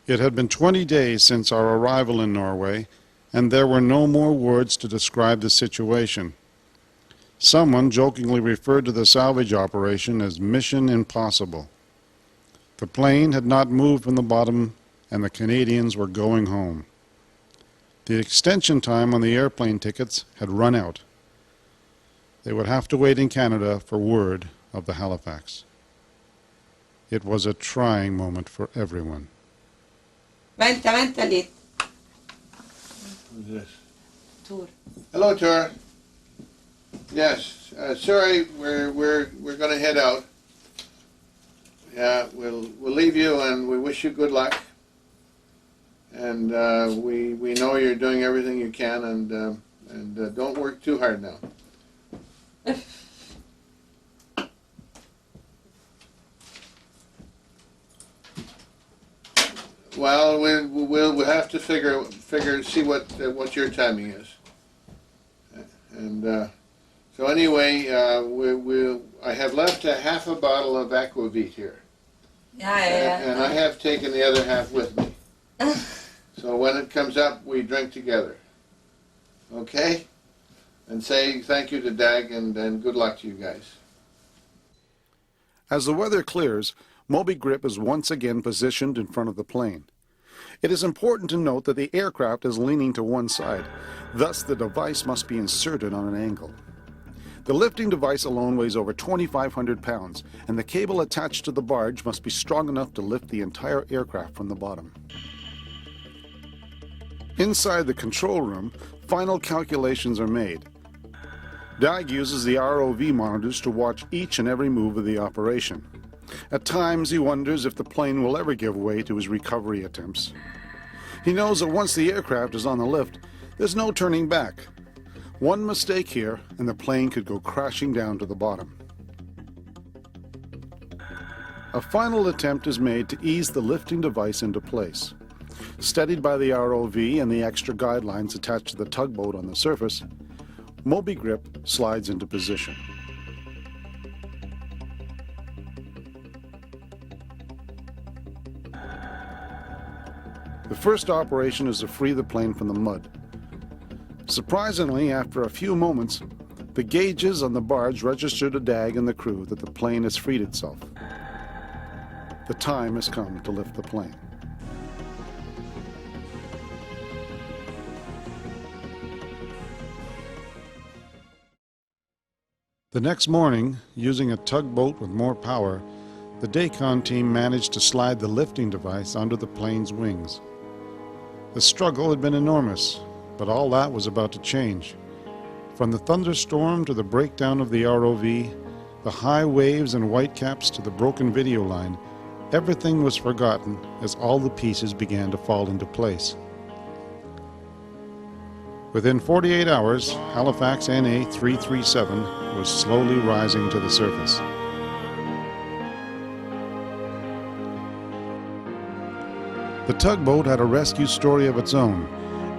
It had been 20 days since our arrival in Norway, and there were no more words to describe the situation. Someone jokingly referred to the salvage operation as Mission Impossible. The plane had not moved from the bottom, and the Canadians were going home. The extension time on the airplane tickets had run out. They would have to wait in Canada for word of the Halifax. It was a trying moment for everyone. Vänta lite. Who's this? Tor. Hello, Tor. Yes, sorry, we're going to head out. Yeah, we'll leave you, and we wish you good luck. And we know you're doing everything you can, and don't work too hard now. Well, we'll have to see what your timing is. And so anyway, I have left a half a bottle of aquavit here. Yeah. And I have taken the other half with me. So when it comes up, we drink together. Okay? And say thank you to Dag and good luck to you guys. As the weather clears, Moby Grip is once again positioned in front of the plane. It is important to note that the aircraft is leaning to one side, thus the device must be inserted on an angle. The lifting device alone weighs over 2,500 pounds, and the cable attached to the barge must be strong enough to lift the entire aircraft from the bottom. Inside the control room, final calculations are made. Dag uses the ROV monitors to watch each and every move of the operation. At times, he wonders if the plane will ever give way to his recovery attempts. He knows that once the aircraft is on the lift, there's no turning back. One mistake here, and the plane could go crashing down to the bottom. A final attempt is made to ease the lifting device into place. Steadied by the ROV and the extra guidelines attached to the tugboat on the surface, Moby Grip slides into position. The first operation is to free the plane from the mud. Surprisingly, after a few moments, the gauges on the barge register to Dag and the crew that the plane has freed itself. The time has come to lift the plane. The next morning, using a tugboat with more power, the Dacon team managed to slide the lifting device under the plane's wings. The struggle had been enormous, but all that was about to change. From the thunderstorm to the breakdown of the ROV, the high waves and whitecaps to the broken video line, everything was forgotten as all the pieces began to fall into place. Within 48 hours, Halifax NA337 was slowly rising to the surface. The tugboat had a rescue story of its own.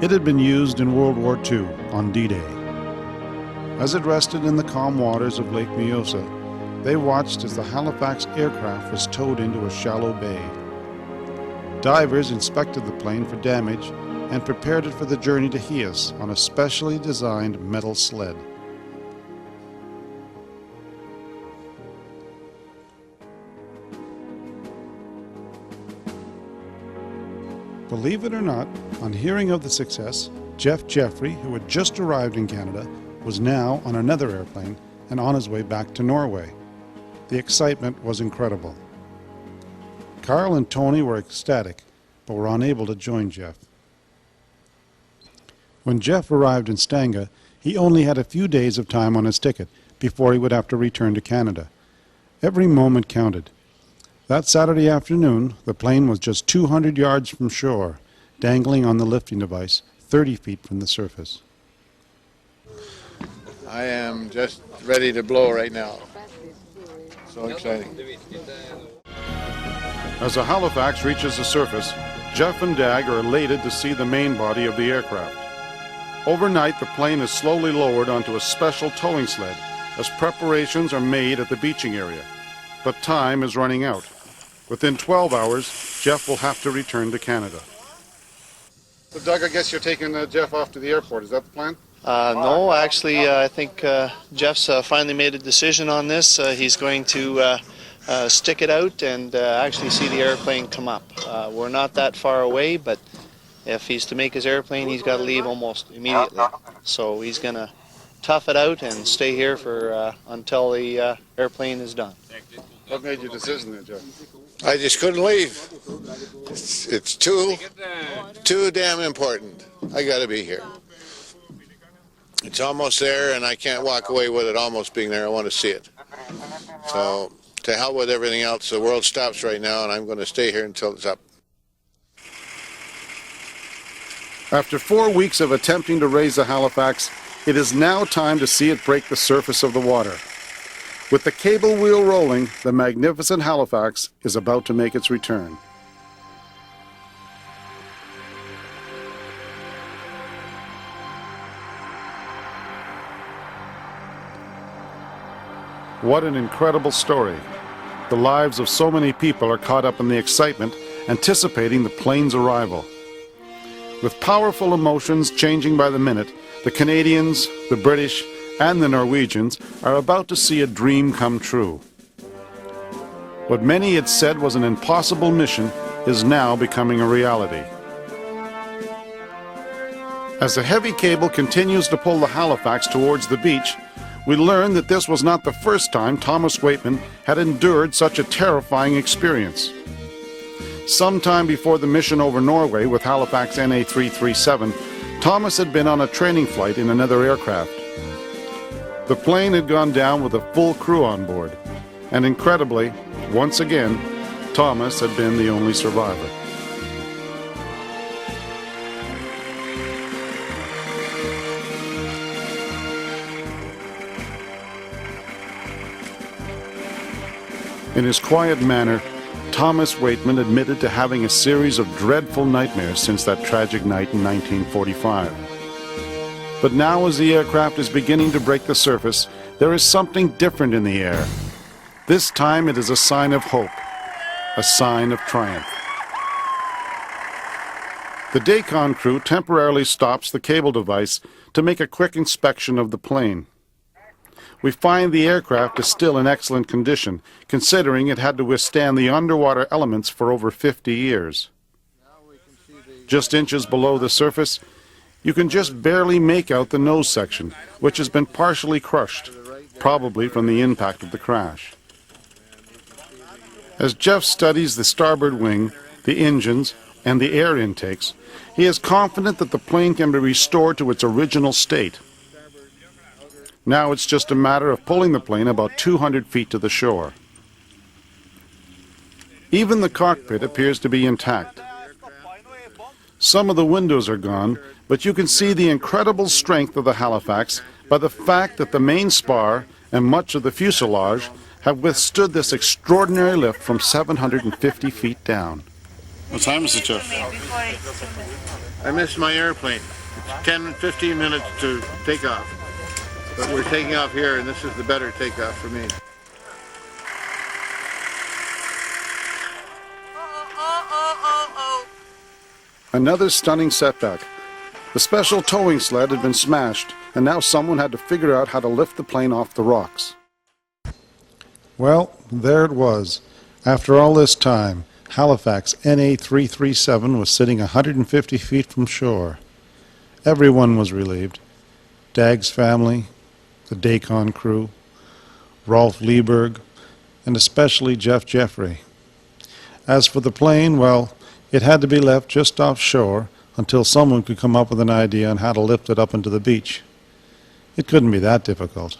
It had been used in World War II on D-Day. As it rested in the calm waters of Lake Mjosa, they watched as the Halifax aircraft was towed into a shallow bay. Divers inspected the plane for damage and prepared it for the journey to Hias on a specially designed metal sled. Believe it or not, on hearing of the success, Jeff Jeffrey, who had just arrived in Canada, was now on another airplane and on his way back to Norway. The excitement was incredible. Carl and Tony were ecstatic, but were unable to join Jeff. When Jeff arrived in Stanga, he only had a few days of time on his ticket before he would have to return to Canada. Every moment counted. That Saturday afternoon, the plane was just 200 yards from shore, dangling on the lifting device, 30 feet from the surface. I am just ready to blow right now. So exciting. As the Halifax reaches the surface, Jeff and Dag are elated to see the main body of the aircraft. Overnight, the plane is slowly lowered onto a special towing sled as preparations are made at the beaching area. But time is running out. Within 12 hours, Jeff will have to return to Canada. So Doug, I guess you're taking Jeff off to the airport. Is that the plan? No, actually, I think Jeff's finally made a decision on this. He's going to stick it out and actually see the airplane come up. We're not that far away, but if he's to make his airplane, he's got to leave almost immediately. So he's going to tough it out and stay here for until the airplane is done. What made your decision there, Jeff? I just couldn't leave. It's too damn important. I got to be here. It's almost there, and I can't walk away with it almost being there. I want to see it. So, to hell with everything else. The world stops right now, and I'm going to stay here until it's up. After 4 weeks of attempting to raise the Halifax, it is now time to see it break the surface of the water. With the cable wheel rolling, the magnificent Halifax is about to make its return. What an incredible story. The lives of so many people are caught up in the excitement, anticipating the plane's arrival. With powerful emotions changing by the minute, the Canadians, the British, and the Norwegians are about to see a dream come true. What many had said was an impossible mission is now becoming a reality. As the heavy cable continues to pull the Halifax towards the beach, we learn that this was not the first time Thomas Waitman had endured such a terrifying experience. Sometime before the mission over Norway with Halifax NA337, Thomas had been on a training flight in another aircraft. The plane had gone down with a full crew on board, and incredibly, once again, Thomas had been the only survivor. In his quiet manner, Thomas Waitman admitted to having a series of dreadful nightmares since that tragic night in 1945. But now, as the aircraft is beginning to break the surface, there is something different in the air. This time it is a sign of hope, a sign of triumph. The Dacon crew temporarily stops the cable device to make a quick inspection of the plane. We find the aircraft is still in excellent condition, considering it had to withstand the underwater elements for over 50 years. Just inches below the surface, you can just barely make out the nose section, which has been partially crushed, probably from the impact of the crash. As Jeff studies the starboard wing, the engines, and the air intakes, he is confident that the plane can be restored to its original state. Now it's just a matter of pulling the plane about 200 feet to the shore. Even the cockpit appears to be intact. Some of the windows are gone, but you can see the incredible strength of the Halifax by the fact that the main spar and much of the fuselage have withstood this extraordinary lift from 750 feet down. What time is it, Jeff? I missed my airplane. It's 10, 15 minutes to take off. But we're taking off here, and this is the better takeoff for me. Another stunning setback. The special towing sled had been smashed, and now someone had to figure out how to lift the plane off the rocks. Well, there it was. After all this time, Halifax NA337 was sitting 150 feet from shore. Everyone was relieved. Dag's family, the Dacon crew, Rolf Lieberg, and especially Jeff Jeffrey. As for the plane, well, it had to be left just offshore until someone could come up with an idea on how to lift it up into the beach. It couldn't be that difficult.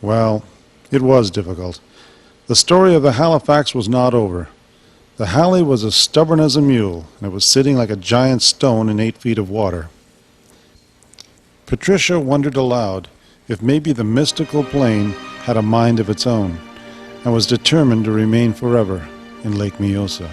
Well, it was difficult. The story of the Halifax was not over. The Halley was as stubborn as a mule, and it was sitting like a giant stone in 8 feet of water. Patricia wondered aloud if maybe the mystical plane had a mind of its own and was determined to remain forever in Lake Mjosa.